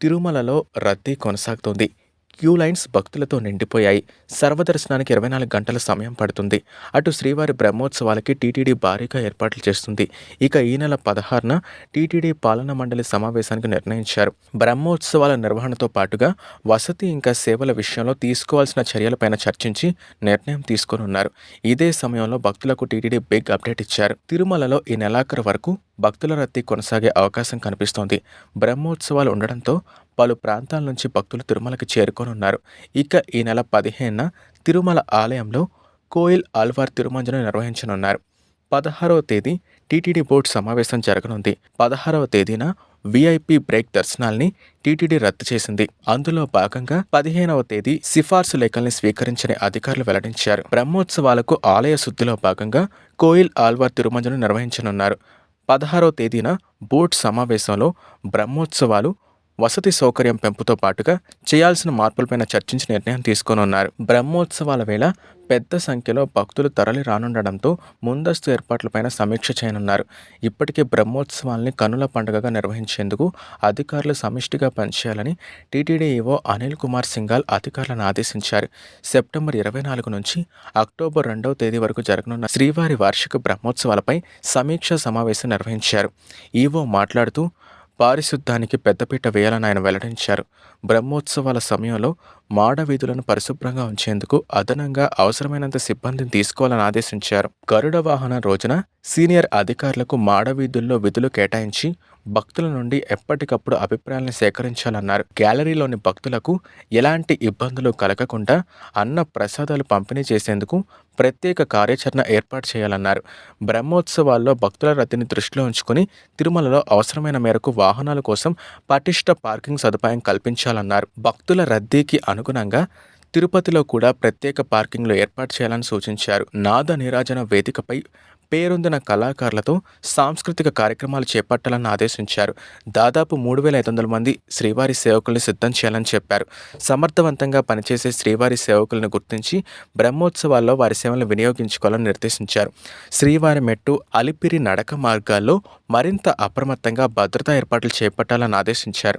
తిరుమలలో రద్దీ కొనసాగుతోంది. క్యూ లైన్స్ భక్తులతో నిండిపోయాయి. సర్వదర్శనానికి 24 గంటల సమయం పడుతుంది. అటు శ్రీవారి బ్రహ్మోత్సవాలకి టీటీడీ భారీగా ఏర్పాట్లు చేస్తుంది. ఇక ఈ నెల 16న టీటీడీ పాలనా మండలి సమావేశానికి నిర్ణయించారు. బ్రహ్మోత్సవాల నిర్వహణతో పాటుగా వసతి ఇంకా సేవల విషయంలో తీసుకోవాల్సిన చర్యలపైన చర్చించి నిర్ణయం తీసుకోనున్నారు. ఇదే సమయంలో భక్తులకు టీటీడీ బిగ్ అప్డేట్ ఇచ్చారు. తిరుమలలో ఈ నెలాఖరు వరకు భక్తుల రద్దీ కొనసాగే అవకాశం కనిపిస్తోంది. బ్రహ్మోత్సవాలు ఉండడంతో పలు ప్రాంతాల నుంచి భక్తులు తిరుమలకి చేరుకోనున్నారు. ఇక ఈ నెల 15న తిరుమల ఆలయంలో కోయిల్ ఆళ్వార్ తిరుమంజనం నిర్వహించనున్నారు. 16వ తేదీ టీటీడీ బోర్డు సమావేశం జరగనుంది. 16వ తేదీన వీఐపీ బ్రేక్ దర్శనాల్ని టీటీడీ రద్దు చేసింది. అందులో భాగంగా 15వ తేదీ సిఫార్సు లేఖల్ని స్వీకరించని అధికారులు వెల్లడించారు. బ్రహ్మోత్సవాలకు ఆలయ శుద్ధిలో భాగంగా కోయిల్ ఆళ్వార్ తిరుమంజనం నిర్వహించనున్నారు. 16వ తేదీన బోర్డు సమావేశంలో బ్రహ్మోత్సవాలు వసతి సౌకర్యం పెంపుతో పాటుగా చేయాల్సిన మార్పులపైన చర్చించి నిర్ణయం తీసుకోనున్నారు. బ్రహ్మోత్సవాల వేళ పెద్ద సంఖ్యలో భక్తులు తరలి రానుండడంతో ముందస్తు ఏర్పాట్లపైన సమీక్ష చేయనున్నారు. ఇప్పటికే బ్రహ్మోత్సవాల్ని కన్నుల పండుగగా నిర్వహించేందుకు అధికారులు సమిష్టిగా పనిచేయాలని టీటీడీ ఈవో అనిల్ కుమార్ సింఘాల్ అధికారులను ఆదేశించారు. సెప్టెంబర్ 24 నుంచి అక్టోబర్ 2వ తేదీ వరకు జరగనున్న శ్రీవారి వార్షిక బ్రహ్మోత్సవాలపై సమీక్షా సమావేశం నిర్వహించారు. ఈవో మాట్లాడుతూ పారిశుద్ధ్యానికి పెద్దపీట వేయాలని ఆయన వెల్లడించారు. బ్రహ్మోత్సవాల సమయంలో మాడవీధులను పరిశుభ్రంగా ఉంచేందుకు అదనంగా అవసరమైనంత సిబ్బందిని తీసుకోవాలని ఆదేశించారు. గరుడ వాహన రోజున సీనియర్ అధికారులకు మాడవీధుల్లో విధులు కేటాయించి భక్తుల నుండి ఎప్పటికప్పుడు అభిప్రాయాలను సేకరించాలన్నారు. గ్యాలరీలోని భక్తులకు ఎలాంటి ఇబ్బందులు కలగకుండా అన్న ప్రసాదాలు పంపిణీ చేసేందుకు ప్రత్యేక కార్యాచరణ ఏర్పాటు చేయాలన్నారు. బ్రహ్మోత్సవాల్లో భక్తుల రద్దీని దృష్టిలో ఉంచుకుని తిరుమలలో అవసరమైన మేరకు వాహనాల కోసం పటిష్ట పార్కింగ్ సదుపాయం కల్పించాలన్నారు. భక్తుల రద్దీకి అనుగుణంగా తిరుపతిలో కూడా ప్రత్యేక పార్కింగ్లు ఏర్పాటు చేయాలని సూచించారు. నాద నీరాజన వేదికపై పేరొందిన కళాకారులతో సాంస్కృతిక కార్యక్రమాలు చేపట్టాలని ఆదేశించారు. దాదాపు 3,500 మంది శ్రీవారి సేవకుల్ని సిద్ధం చేయాలని చెప్పారు. సమర్థవంతంగా పనిచేసే శ్రీవారి సేవకులను గుర్తించి బ్రహ్మోత్సవాల్లో వారి సేవలను వినియోగించుకోవాలని నిర్దేశించారు. శ్రీవారి మెట్టు, అలిపిరి నడక మార్గాల్లో మరింత అప్రమత్తంగా భద్రతా ఏర్పాట్లు చేపట్టాలని ఆదేశించారు.